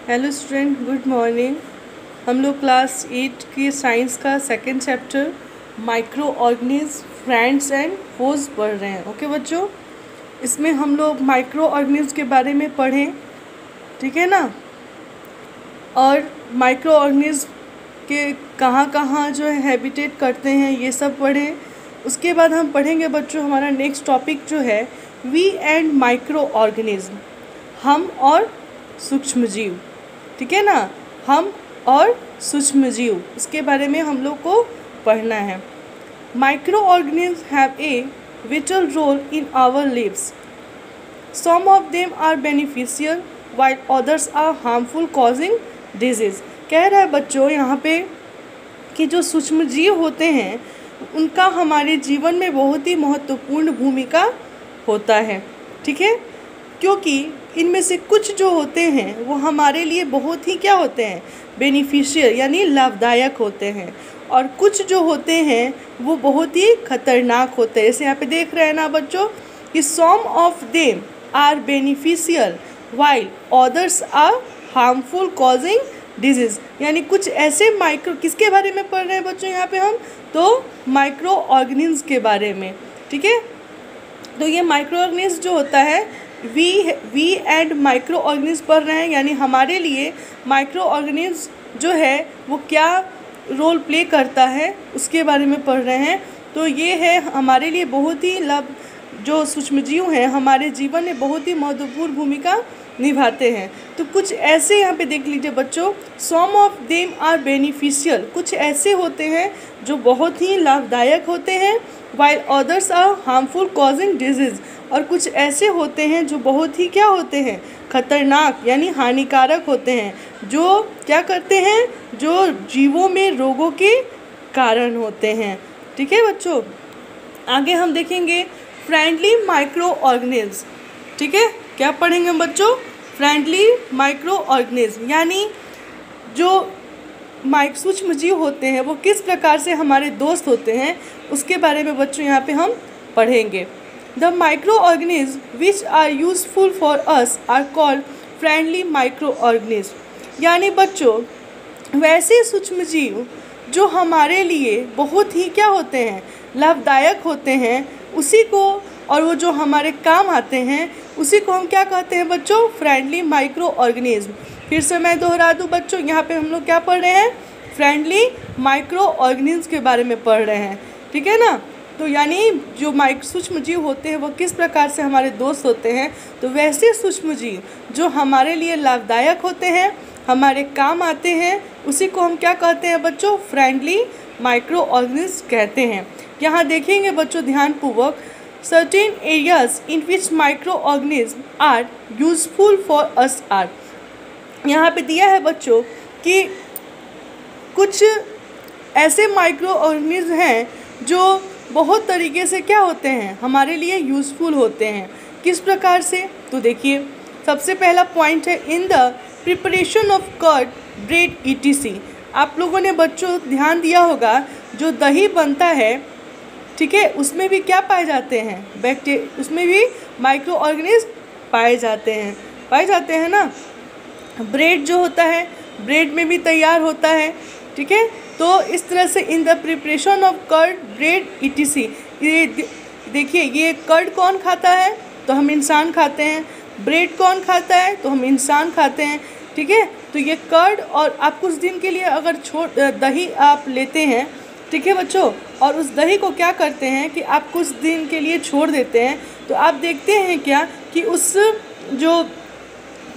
Hello student, good morning. हम लोग class 8 की साइंस का second chapter microorganism, friends and foes पढ़ रहे हैं। ओके बच्चों, इसमें हम लोग माइक्रो ऑर्गेनिज्म के बारे में पढ़ें, ठीक है ना। और माइक्रो ऑर्गेनिज्म के कहाँ कहाँ जो है हैबिटेट करते हैं ये सब पढ़ें। उसके बाद हम पढ़ेंगे बच्चों, हमारा नेक्स्ट टॉपिक जो है वी एंड माइक्रो ऑर्गेनिज्म, हम और सूक्ष्मजीव, ठीक है ना। हम और सूक्ष्मजीव, इसके बारे में हम लोग को पढ़ना है। Micro organism have a vital role in our lives. Some of them are beneficial while others are harmful causing disease। कह रहा है बच्चों यहाँ पे कि जो सूक्ष्मजीव होते हैं उनका हमारे जीवन में बहुत ही महत्वपूर्ण भूमिका होता है, ठीक है। क्योंकि इनमें से कुछ जो होते हैं वो हमारे लिए बहुत ही क्या होते हैं, बेनिफिशियल यानी लाभदायक होते हैं, और कुछ जो होते हैं वो बहुत ही खतरनाक होते हैं। जैसे यहाँ पे देख रहे हैं ना बच्चों कि some of them are beneficial while others are harmful causing disease। यानी कुछ ऐसे माइक्रो, किसके बारे में पढ़ रहे हैं बच्चों यहाँ पे हम, तो माइक्रो ऑर्गेनिज्म के बारे में, ठीक है। तो ये माइक्रो ऑर्गेनिज्म जो होता है वी एंड माइक्रो ऑर्गेनिज्म पढ़ रहे हैं, यानी हमारे लिए माइक्रो ऑर्गेनिज्म जो है वो क्या रोल प्ले करता है उसके बारे में पढ़ रहे हैं। तो ये है हमारे लिए बहुत ही जो सूक्ष्मजीव हैं हमारे जीवन में बहुत ही महत्वपूर्ण भूमिका निभाते हैं। तो कुछ ऐसे यहाँ पे देख लीजिए बच्चों, सम ऑफ देम आर बेनिफिशियल, कुछ ऐसे होते हैं जो बहुत ही लाभदायक होते हैं, while others are harmful causing disease, और कुछ ऐसे होते हैं जो बहुत ही क्या होते हैं, खतरनाक यानी हानिकारक होते हैं, जो क्या करते हैं, जो जीवों में रोगों के कारण होते हैं, ठीक है बच्चों। आगे हम देखेंगे फ्रेंडली माइक्रो ऑर्गेनिज्म, ठीक है। क्या पढ़ेंगे हम बच्चों, फ्रेंडली माइक्रो ऑर्गेनिज्म, यानी जो सूक्ष्मजीव होते हैं वो किस प्रकार से हमारे दोस्त होते हैं उसके बारे में बच्चों यहाँ पे हम पढ़ेंगे। The micro organism which are useful for us are called friendly micro organism. यानी बच्चों वैसे सूक्ष्मजीव जो हमारे लिए बहुत ही क्या होते हैं, लाभदायक होते हैं, उसी को, और वो जो हमारे काम आते हैं उसी को हम क्या कहते हैं बच्चों, फ्रेंडली माइक्रो ऑर्गेनिज्म। फिर से मैं दोहरा दूँ बच्चों, यहाँ पे हम लोग क्या पढ़ रहे हैं, फ्रेंडली माइक्रो ऑर्गेनिज्म के बारे में पढ़ रहे हैं, ठीक है ना। तो यानी जो सूक्ष्मजीव होते हैं वो किस प्रकार से हमारे दोस्त होते हैं, तो वैसे सूक्ष्मजीव जो हमारे लिए लाभदायक होते हैं, हमारे काम आते हैं, उसी को हम क्या कहते हैं बच्चों, फ्रेंडली माइक्रो ऑर्गेनिज्म कहते हैं। यहाँ देखेंगे बच्चों ध्यानपूर्वक, certain areas in which micro organism are useful for us are. यहाँ पे दिया है बच्चों कि कुछ ऐसे माइक्रो ऑर्गेनिज्म हैं जो बहुत तरीके से क्या होते हैं, हमारे लिए यूजफुल होते हैं। किस प्रकार से, तो देखिए सबसे पहला पॉइंट है in the preparation of curd, bread etc। आप लोगों ने बच्चों ध्यान दिया होगा जो दही बनता है, ठीक है, उसमें भी क्या पाए जाते हैं, बैक्टीरिया, उसमें भी माइक्रो ऑर्गेनिज्म पाए जाते हैं ना। ब्रेड जो होता है, ब्रेड में भी तैयार होता है, ठीक है। तो इस तरह से in the preparation of curd, bread etc। ये देखिए, ये कर्ड कौन खाता है, तो हम इंसान खाते हैं। ब्रेड कौन खाता है, तो हम इंसान खाते हैं, ठीक है। तो ये कर्ड, और आप कुछ दिन के लिए अगर दही आप लेते हैं, ठीक है बच्चों, और उस दही को क्या करते हैं कि आप कुछ दिन के लिए छोड़ देते हैं, तो आप देखते हैं क्या कि उस जो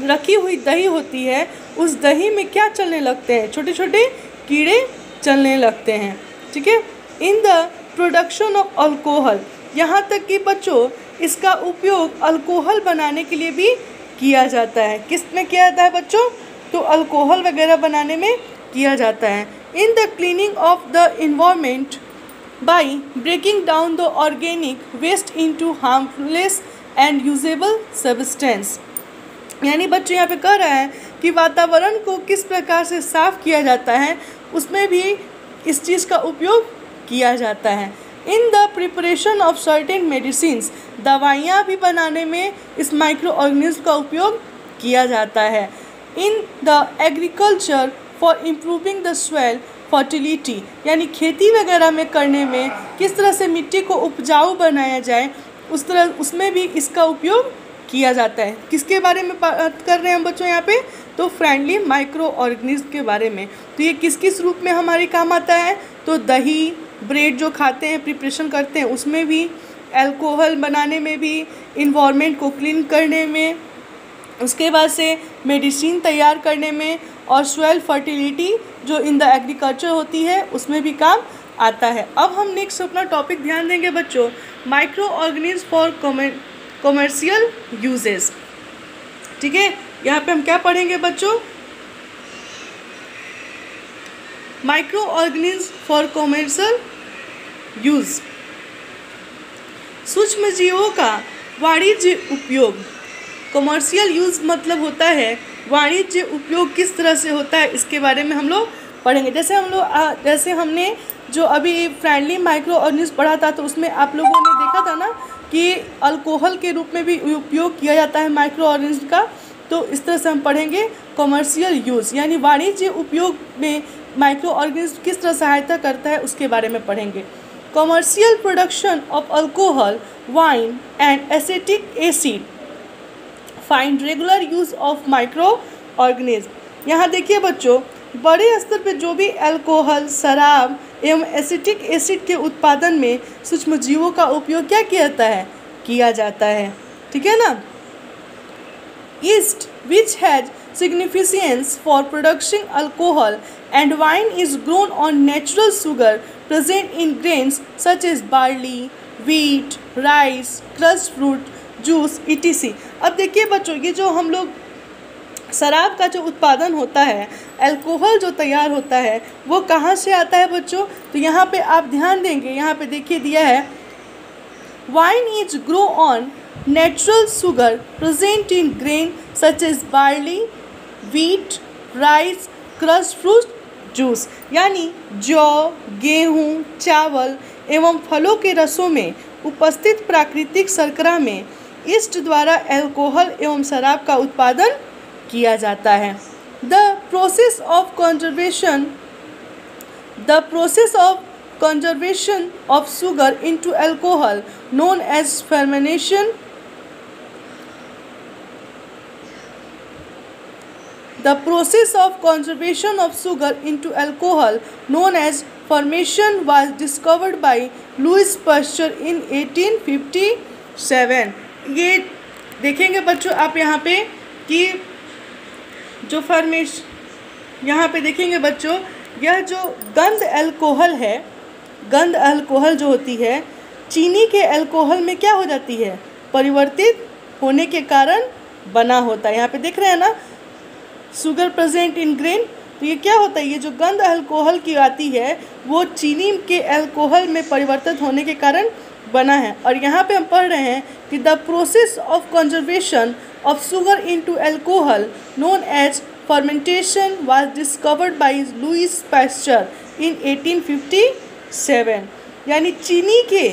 रखी हुई दही होती है उस दही में क्या चलने लगते हैं, छोटे छोटे कीड़े चलने लगते हैं, ठीक है। In the production of alcohol, यहाँ तक कि बच्चों इसका उपयोग अल्कोहल बनाने के लिए भी किया जाता है। किस में किया जाता है बच्चों, तो अल्कोहल वगैरह बनाने में किया जाता है। In the cleaning of the environment by breaking down the organic waste into harmless and usable substance. यानी बच्चों यहाँ पे कह रहा है कि वातावरण को किस प्रकार से साफ किया जाता है, उसमें भी इस चीज़ का उपयोग किया जाता है। In the preparation of certain medicines, दवाइयाँ भी बनाने में इस माइक्रो ऑर्गेनिज्म का उपयोग किया जाता है। In the agriculture for improving the soil fertility, यानी खेती वगैरह में करने में किस तरह से मिट्टी को उपजाऊ बनाया जाए उस तरह उसमें भी इसका उपयोग किया जाता है। किसके बारे में बात कर रहे हैं हम बच्चों यहाँ पे? तो फ्रेंडली माइक्रो ऑर्गेनिज्म के बारे में। तो ये किस किस रूप में हमारे काम आता है? तो दही, ब्रेड जो खाते हैं, प्रिपरेशन करते हैं, उसमें भी, अल्कोहल बनाने में भी, इन्वायरमेंट को क्लीन करने में, उसके बाद से मेडिसिन तैयार करने में, और सॉइल फर्टिलिटी जो इन द एग्रीकल्चर होती है उसमें भी काम आता है। अब हम नेक्स्ट अपना टॉपिक ध्यान देंगे बच्चों, micro organism for commercial uses. ठीक है, यहाँ पे हम क्या पढ़ेंगे बच्चों? Micro organism for commercial use, सूक्ष्म जीवों का वाणिज्य उपयोग। कॉमर्शियल यूज मतलब होता है वाणिज्य उपयोग किस तरह से होता है, इसके बारे में हम लोग पढ़ेंगे। जैसे हमने जो अभी फ्रेंडली माइक्रो ऑर्गेनिज्म पढ़ा था, तो उसमें आप लोगों ने देखा था ना कि अल्कोहल के रूप में भी उपयोग किया जाता है माइक्रो ऑर्गेनिज्म का। तो इस तरह से हम पढ़ेंगे कॉमर्शियल यूज़, यानी वाणिज्य उपयोग में माइक्रो ऑर्गेनिज्म किस तरह सहायता करता है उसके बारे में पढ़ेंगे। Commercial production of alcohol, wine and acetic acid find regular use of micro organism. यहाँ देखिए बच्चों, बड़े स्तर पे जो भी अल्कोहल, शराब एवं एसिटिक एसिड के उत्पादन में सूक्ष्म जीवों का उपयोग क्या किया जाता है। ठीक है ना। Yeast, which has significance for producing alcohol and wine, is grown on natural sugar present in grains such as barley, wheat, rice, crushed fruit, juice, etc. अब देखिए बच्चों, ये जो हम लोग शराब का जो उत्पादन होता है, अल्कोहल जो तैयार होता है, वो कहाँ से आता है बच्चों? तो यहाँ पे आप ध्यान देंगे, यहाँ पे देखिए दिया है, wine is grow on natural sugar present in grain such as barley, wheat, rice, crushed fruit juice, यानी जौ, गेहूँ, चावल एवं फलों के रसों में उपस्थित प्राकृतिक शर्करा में ईस्ट द्वारा अल्कोहल एवं शराब का उत्पादन किया जाता है। The process of conversion of sugar into alcohol known as fermentation. The process of conversion of sugar into alcohol known as fermentation was discovered by Louis Pasteur in 1857. ये देखेंगे बच्चों आप यहाँ पे कि जो यहाँ पे देखेंगे बच्चों, यह जो गंध अल्कोहल है, गंध अल्कोहल जो होती है, चीनी के अल्कोहल में क्या हो जाती है? परिवर्तित होने के कारण बना होता है। यहाँ पे देख रहे हैं ना, शुगर प्रेजेंट इन ग्रेन। तो ये क्या होता है? ये जो गंध अल्कोहल की आती है वो चीनी के अल्कोहल में परिवर्तित होने के कारण बना है। और यहाँ पे हम पढ़ रहे हैं कि the process of conservation of sugar into alcohol known as fermentation was discovered by Louis Pasteur in 1857। यानी चीनी के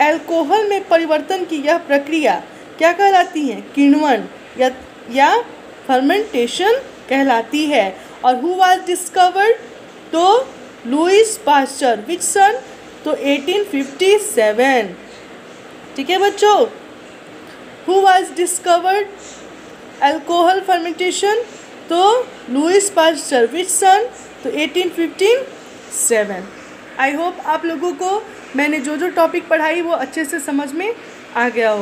अल्कोहल में परिवर्तन की यह प्रक्रिया क्या कहलाती है? किण्वन या फर्मेंटेशन कहलाती है। और हु वाज डिस्कवर्ड? तो लुईस पास्चर। विच सन? तो 1857। ठीक है बच्चों, who was discovered alcohol fermentation? तो लुईस पास्चर। विच सन? तो 1857। आई होप आप लोगों को मैंने जो जो टॉपिक पढ़ाई वो अच्छे से समझ में आ गया हो।